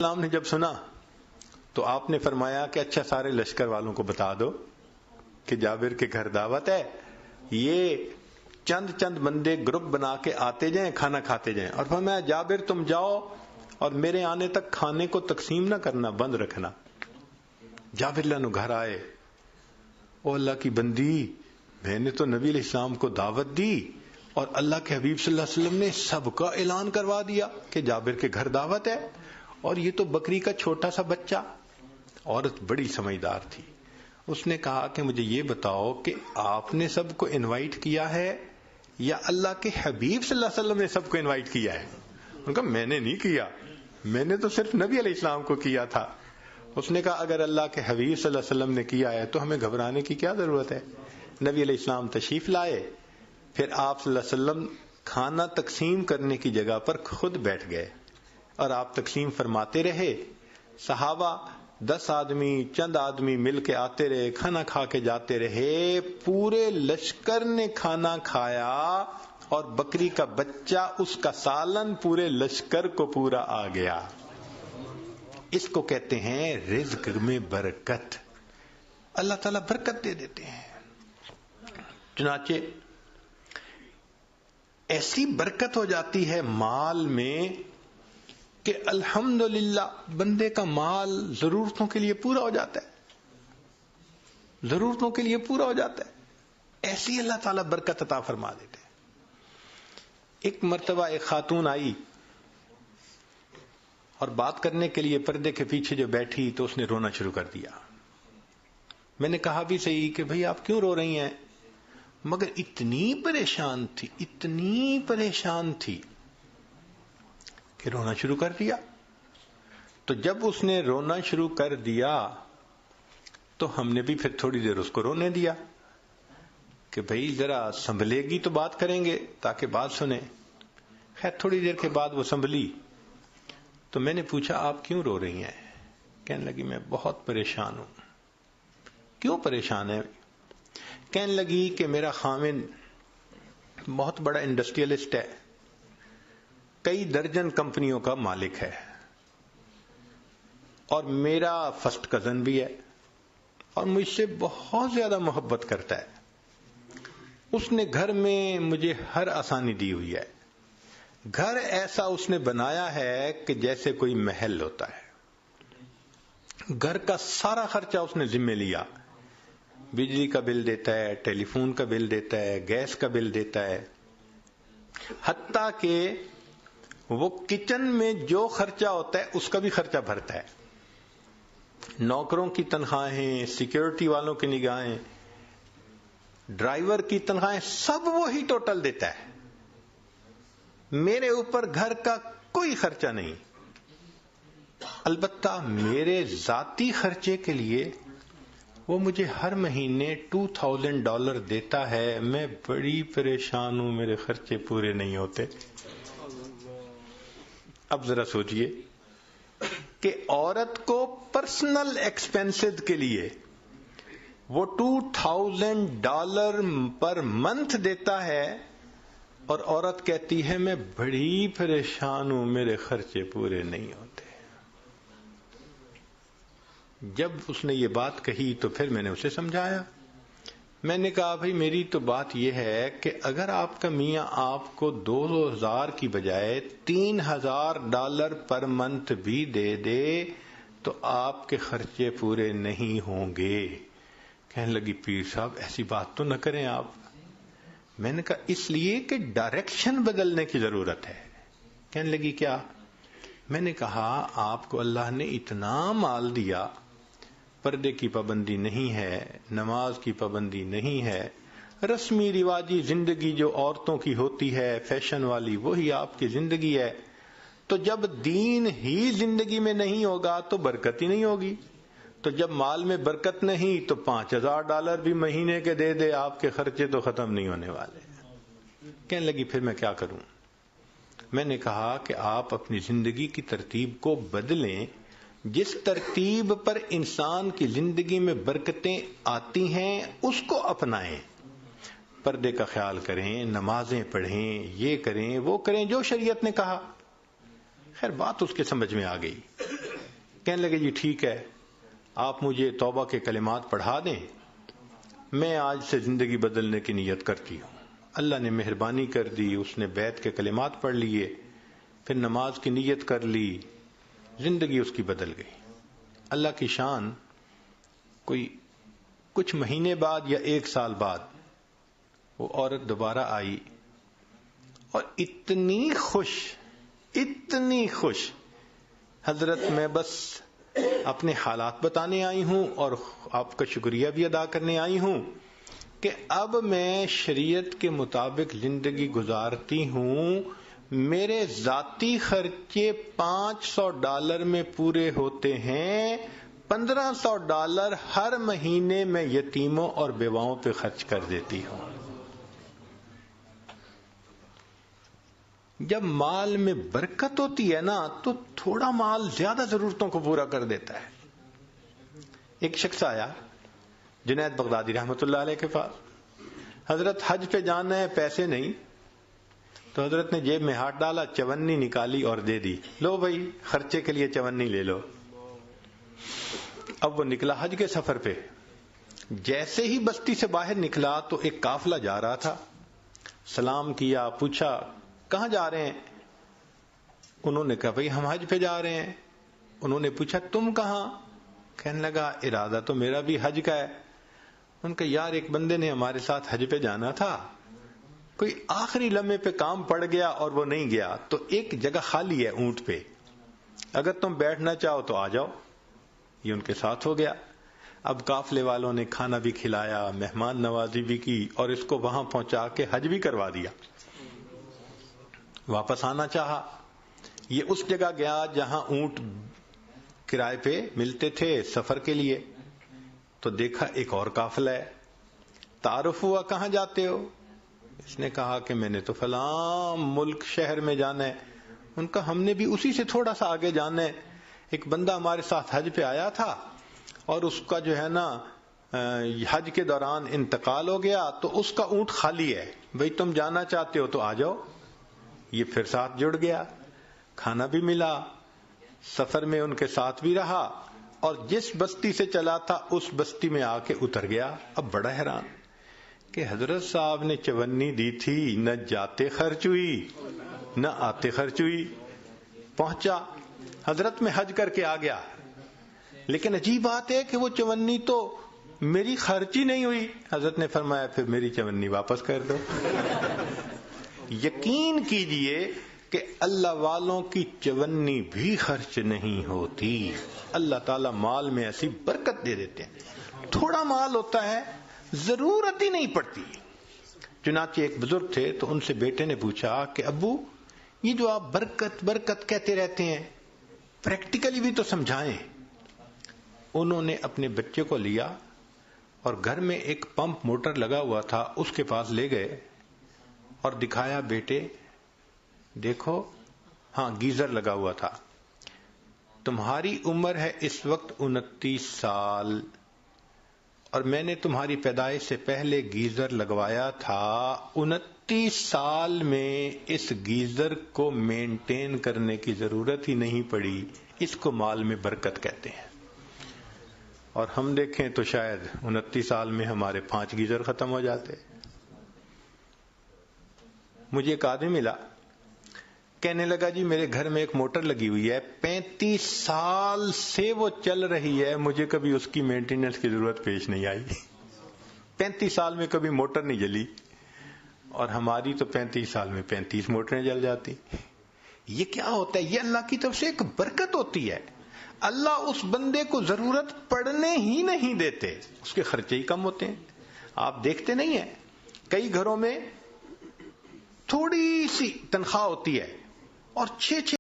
السلام نے جب سنا تو آپ نے فرمایا کہ اچھا سارے لشکر والوں کو بتا دو کہ جابر کے گھر دعوت ہے، یہ چند چند بندے گروپ بنا کے آتے جائیں، کھانا کھاتے جائیں. اور فرمایا جابر تم جاؤ اور میرے آنے تک کھانے کو تقسیم نہ کرنا، بند رکھنا. جابر لانو گھر آئے، او اللہ کی بندی، میں نے تو نبی علیہ السلام کو دعوت دی اور اللہ کے حبیب صلی اللہ علیہ وسلم نے سب کا اعلان کروا دیا کہ جابر کے گھر دعوت ہے، اور یہ تو بکری کا چھوٹا سا بچہ. عورت بڑی سمجھدار تھی، اس نے کہا کہ مجھے یہ بتاؤ کہ آپ نے سب کو انوائٹ کیا ہے یا اللہ کے حبیب صلی اللہ علیہ وسلم نے سب کو انوائٹ کیا ہے؟ انہوں نے کہا میں نے نہیں کیا، میں نے تو صرف نبی علیہ السلام کو کیا تھا. اس نے کہا اگر اللہ کے حبیب صلی اللہ علیہ وسلم نے کیا ہے تو ہمیں گھبرانے کی کیا ضرورت ہے؟ نبی علیہ السلام تشریف لائے، پھر آپ صلی اللہ علیہ وسلم کھانا تقسیم کرنے کی جگہ پر خود بیٹھ گئے اور آپ تقسیم فرماتے رہے. صحابہ 10 آدمی چند آدمی مل کے آتے رہے، کھانا کھا کے جاتے رہے. پورے لشکر نے کھانا کھایا اور بکری کا بچہ، اس کا سالن پورے لشکر کو پورا آ گیا. اس کو کہتے ہیں رزق میں برکت. اللہ تعالیٰ برکت دے دیتے ہیں. چنانچہ ایسی برکت ہو جاتی ہے مال میں کہ الحمدللہ بندے کا مال ضرورتوں کے لیے پورا ہو جاتا ہے، ضرورتوں کے لیے پورا ہو جاتا ہے. ایسی اللہ تعالیٰ برکت عطا فرما دیتے ہیں. ایک مرتبہ ایک خاتون آئی اور بات کرنے کے لیے پردے کے پیچھے جو بیٹھی تو اس نے رونا شروع کر دیا. میں نے کہا بھی صحیح کہ بھئی آپ کیوں رو رہی ہیں، مگر اتنی پریشان تھی، اتنی پریشان تھی کہ رونا شروع کر دیا. تو جب اس نے رونا شروع کر دیا تو ہم نے بھی پھر تھوڑی دیر اس کو رونے دیا کہ بھئی ذرا سنبھلے گی تو بات کریں گے تاکہ بات سنیں. خیر تھوڑی دیر کے بعد وہ سنبھلی تو میں نے پوچھا آپ کیوں رو رہی ہیں؟ کہنے لگی میں بہت پریشان ہوں. کیوں پریشان ہے؟ کہنے لگی کہ میرا خاوند بہت بڑا انڈسٹریلسٹ ہے، کئی درجن کمپنیوں کا مالک ہے، اور میرا فرسٹ کزن بھی ہے اور مجھ سے بہت زیادہ محبت کرتا ہے. اس نے گھر میں مجھے ہر آسانی دی ہوئی ہے. گھر ایسا اس نے بنایا ہے کہ جیسے کوئی محل ہوتا ہے. گھر کا سارا خرچہ اس نے ذمہ لیا. بجلی کا بل دیتا ہے، ٹیلی فون کا بل دیتا ہے، گیس کا بل دیتا ہے، حتیٰ کہ وہ کچن میں جو خرچہ ہوتا ہے اس کا بھی خرچہ بھرتا ہے. نوکروں کی تنخواہیں، سیکیورٹی والوں کی نگاہیں، ڈرائیور کی تنخواہیں، سب وہی ٹوٹل دیتا ہے. میرے اوپر گھر کا کوئی خرچہ نہیں. البتہ میرے ذاتی خرچے کے لیے وہ مجھے ہر مہینے $2000 دیتا ہے. میں بڑی پریشان ہوں، میرے خرچے پورے نہیں ہوتے. اب ذرا سوچئے کہ عورت کو پرسنل ایکسپینسز کے لیے وہ $2000 پر منتھ دیتا ہے اور عورت کہتی ہے میں بڑی پریشان ہوں، میرے خرچے پورے نہیں ہوتے. جب اس نے یہ بات کہی تو پھر میں نے اسے سمجھایا. میں نے کہا بھئی میری تو بات یہ ہے کہ اگر آپ کا میاں آپ کو 2000 کی بجائے $3000 پر منتھ بھی دے دے تو آپ کے خرچے پورے نہیں ہوں گے. کہنے لگی پیر صاحب ایسی بات تو نہ کریں آپ. میں نے کہا اس لیے کہ ڈائریکشن بدلنے کی ضرورت ہے. کہنے لگی کیا؟ میں نے کہا آپ کو اللہ نے اتنا مال دیا، پردے کی پابندی نہیں ہے، نماز کی پابندی نہیں ہے، رسمی رواجی زندگی جو عورتوں کی ہوتی ہے فیشن والی وہی آپ کی زندگی ہے. تو جب دین ہی زندگی میں نہیں ہوگا تو برکت ہی نہیں ہوگی. تو جب مال میں برکت نہیں تو $5000 بھی مہینے کے دے دے، آپ کے خرچے تو ختم نہیں ہونے والے. کہنے لگی پھر میں کیا کروں؟ میں نے کہا کہ آپ اپنی زندگی کی ترتیب کو بدلیں. جس ترتیب پر انسان کی زندگی میں برکتیں آتی ہیں اس کو اپنائیں. پردے کا خیال کریں، نمازیں پڑھیں، یہ کریں وہ کریں جو شریعت نے کہا. خیر بات اس کے سمجھ میں آ گئی. کہنے لگے جی ٹھیک ہے، آپ مجھے توبہ کے کلمات پڑھا دیں، میں آج سے زندگی بدلنے کی نیت کرتی ہوں۔ اللہ نے مہربانی کر دی، اس نے بیعت کے کلمات پڑھ لیے، پھر نماز کی نیت کر لی، زندگی اس کی بدل گئی۔ اللہ کی شان، کوئی کچھ مہینے بعد یا 1 سال بعد وہ عورت دوبارہ آئی اور اتنی خوش، حضرت میں بس اپنے حالات بتانے آئی ہوں اور آپ کا شکریہ بھی ادا کرنے آئی ہوں کہ اب میں شریعت کے مطابق زندگی گزارتی ہوں، میرے ذاتی خرچے $500 میں پورے ہوتے ہیں، $1500 ہر مہینے میں یتیموں اور بیواؤں پہ خرچ کر دیتی ہوں۔ جب مال میں برکت ہوتی ہے نا تو تھوڑا مال زیادہ ضرورتوں کو پورا کر دیتا ہے۔ ایک شخص آیا جنید بغدادی رحمۃ اللہ علیہ کے پاس، حضرت حج پہ جانا ہے، پیسے نہیں، تو حضرت نے جیب میں ہاتھ ڈالا، 54 نکالی اور دے دی، لو بھائی خرچے کے لیے 54 لے لو۔ اب وہ نکلا حج کے سفر پہ، جیسے ہی بستی سے باہر نکلا تو ایک قافلہ جا رہا تھا، سلام کیا، پوچھا کہاں جا رہے ہیں؟ انہوں نے کہا بھائی ہم حج پہ جا رہے ہیں۔ انہوں نے پوچھا تم کہاں؟ کہنے لگا ارادہ تو میرا بھی حج کا ہے۔ ان کا یار ایک بندے نے ہمارے ساتھ حج پہ جانا تھا، کوئی آخری لمحے پہ کام پڑ گیا اور وہ نہیں گیا، تو ایک جگہ خالی ہے اونٹ پہ، اگر تم بیٹھنا چاہو تو آ جاؤ۔ یہ ان کے ساتھ ہو گیا۔ اب قافلے والوں نے کھانا بھی کھلایا، مہمان نوازی بھی کی اور اس کو وہاں پہنچا کے حج بھی کروا دیا۔ واپس آنا چاہا، یہ اس جگہ گیا جہاں اونٹ کرائے پہ ملتے تھے سفر کے لیے، تو دیکھا ایک اور قافلہ ہے، تعارف ہوا کہاں جاتے ہو؟ اس نے کہا کہ میں نے تو فلاں ملک شہر میں جانا ہے۔ ان کا ہم نے بھی اسی سے تھوڑا سا آگے جانا ہے، ایک بندہ ہمارے ساتھ حج پہ آیا تھا اور اس کا جو ہے نا حج کے دوران انتقال ہو گیا، تو اس کا اونٹ خالی ہے، بھئی تم جانا چاہتے ہو تو آ جاؤ۔ یہ پھر ساتھ جڑ گیا، کھانا بھی ملا، سفر میں ان کے ساتھ بھی رہا، اور جس بستی سے چلا تھا اس بستی میں آ کے اتر گیا۔ اب بڑا حیران کہ حضرت صاحب نے 54 دی تھی، نہ جاتے خرچ ہوئی نہ آتے خرچ ہوئی۔ پہنچا، حضرت میں حج کر کے آ گیا، لیکن عجیب بات ہے کہ وہ 54 تو میری خرچ ہی نہیں ہوئی۔ حضرت نے فرمایا پھر میری 54 واپس کر دو۔ یقین کیجئے کہ اللہ والوں کی 54 بھی خرچ نہیں ہوتی۔ اللہ تعالیٰ مال میں ایسی برکت دے دیتے ہیں، تھوڑا مال ہوتا ہے ضرورت ہی نہیں پڑتی۔ چنانچہ ایک بزرگ تھے تو ان سے بیٹے نے پوچھا کہ ابو یہ جو آپ برکت برکت کہتے رہتے ہیں، پریکٹیکلی بھی تو سمجھائیں۔ انہوں نے اپنے بچے کو لیا اور گھر میں ایک پمپ موٹر لگا ہوا تھا، اس کے پاس لے گئے اور دکھایا، بیٹے دیکھو، ہاں گیزر لگا ہوا تھا، تمہاری عمر ہے اس وقت 29 سال، اور میں نے تمہاری پیدائش سے پہلے گیزر لگوایا تھا۔ 29 سال میں اس گیزر کو مینٹین کرنے کی ضرورت ہی نہیں پڑی، اس کو مال میں برکت کہتے ہیں۔ اور ہم دیکھیں تو شاید 29 سال میں ہمارے 5 گیزر ختم ہو جاتے۔ مجھے ایک آدمی ملا، کہنے لگا جی میرے گھر میں ایک موٹر لگی ہوئی ہے، 35 سال سے وہ چل رہی ہے، مجھے کبھی اس کی مینٹیننس کی ضرورت پیش نہیں آئی۔ 35 سال میں کبھی موٹر نہیں جلی، اور ہماری تو 35 سال میں 35 موٹریں جل جاتی۔ یہ کیا ہوتا ہے؟ یہ اللہ کی طرف سے ایک برکت ہوتی ہے۔ اللہ اس بندے کو ضرورت پڑنے ہی نہیں دیتے، اس کے خرچے ہی کم ہوتے ہیں۔ آپ دیکھتے نہیں ہیں کئی گھروں میں تھوڑی سی تنخواہ ہوتی ہے اور 6